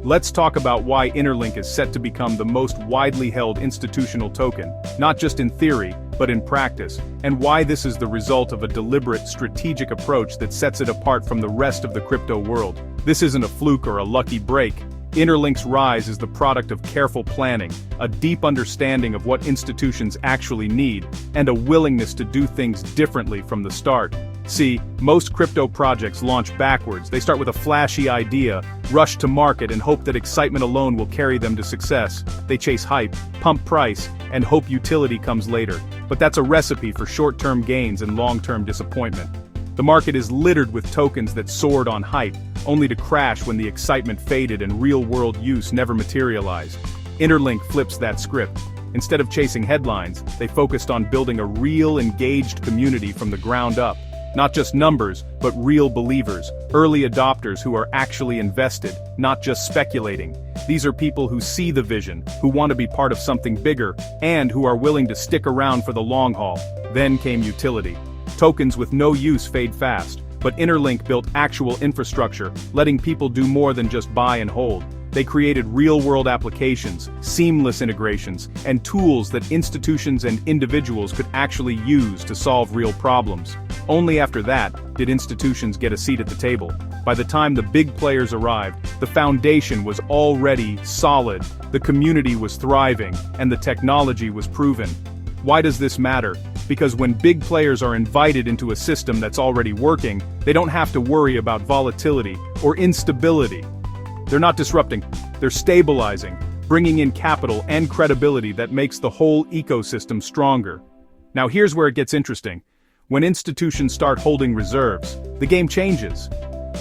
Let's talk about why InterLink is set to become the most widely held institutional token, not just in theory, but in practice, and why this is the result of a deliberate, strategic approach that sets it apart from the rest of the crypto world. This isn't a fluke or a lucky break. InterLink's rise is the product of careful planning, a deep understanding of what institutions actually need, and a willingness to do things differently from the start. See, most crypto projects launch backwards. They start with a flashy idea, rush to market and hope that excitement alone will carry them to success. They chase hype, pump price, and hope utility comes later. But that's a recipe for short-term gains and long-term disappointment. The market is littered with tokens that soared on hype, only to crash when the excitement faded and real-world use never materialized. InterLink flips that script. Instead of chasing headlines, they focused on building a real, engaged community from the ground up. Not just numbers, but real believers, early adopters who are actually invested, not just speculating. These are people who see the vision, who want to be part of something bigger, and who are willing to stick around for the long haul. Then came utility. Tokens with no use fade fast, but InterLink built actual infrastructure, letting people do more than just buy and hold. They created real-world applications, seamless integrations, and tools that institutions and individuals could actually use to solve real problems. Only after that did institutions get a seat at the table. By the time the big players arrived, the foundation was already solid, the community was thriving, and the technology was proven. Why does this matter? Because when big players are invited into a system that's already working, they don't have to worry about volatility or instability. They're not disrupting, they're stabilizing, bringing in capital and credibility that makes the whole ecosystem stronger. Now here's where it gets interesting. When institutions start holding reserves, the game changes.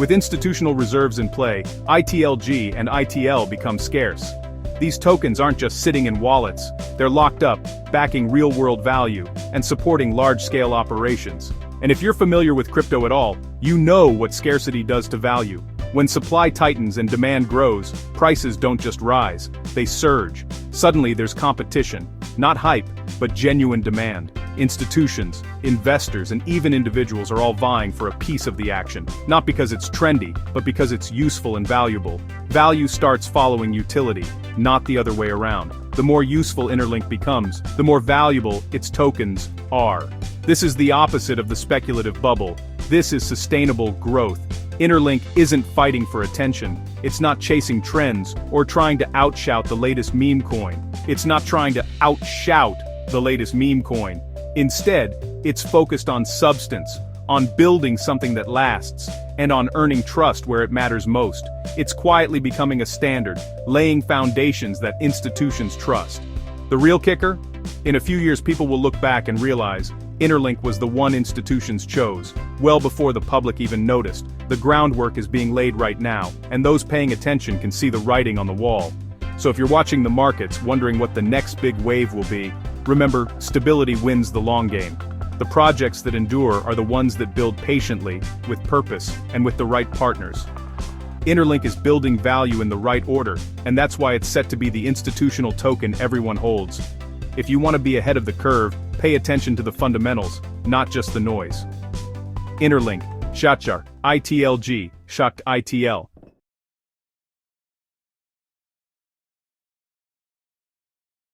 With institutional reserves in play, ITLG and ITL become scarce. These tokens aren't just sitting in wallets, they're locked up, backing real-world value, and supporting large-scale operations. And if you're familiar with crypto at all, you know what scarcity does to value. When supply tightens and demand grows, prices don't just rise, they surge. Suddenly there's competition, not hype, but genuine demand. Institutions, investors, and even individuals are all vying for a piece of the action, not because it's trendy, but because it's useful and valuable. Value starts following utility, not the other way around. The more useful InterLink becomes, the more valuable its tokens are. This is the opposite of the speculative bubble. This is sustainable growth. InterLink isn't fighting for attention. It's not chasing trends or trying to outshout the latest meme coin. It's not trying to outshout the latest meme coin. Instead, it's focused on substance, on building something that lasts, and on earning trust where it matters most. It's quietly becoming a standard, laying foundations that institutions trust. The real kicker? In a few years people will look back and realize InterLink was the one institutions chose, well before the public even noticed. The groundwork is being laid right now, and those paying attention can see the writing on the wall. So if you're watching the markets, wondering what the next big wave will be, remember, stability wins the long game. The projects that endure are the ones that build patiently, with purpose, and with the right partners. InterLink is building value in the right order, and that's why it's set to be the institutional token everyone holds. If you want to be ahead of the curve, pay attention to the fundamentals, not just the noise. InterLink, Shachar, ITLG, Shakt ITL.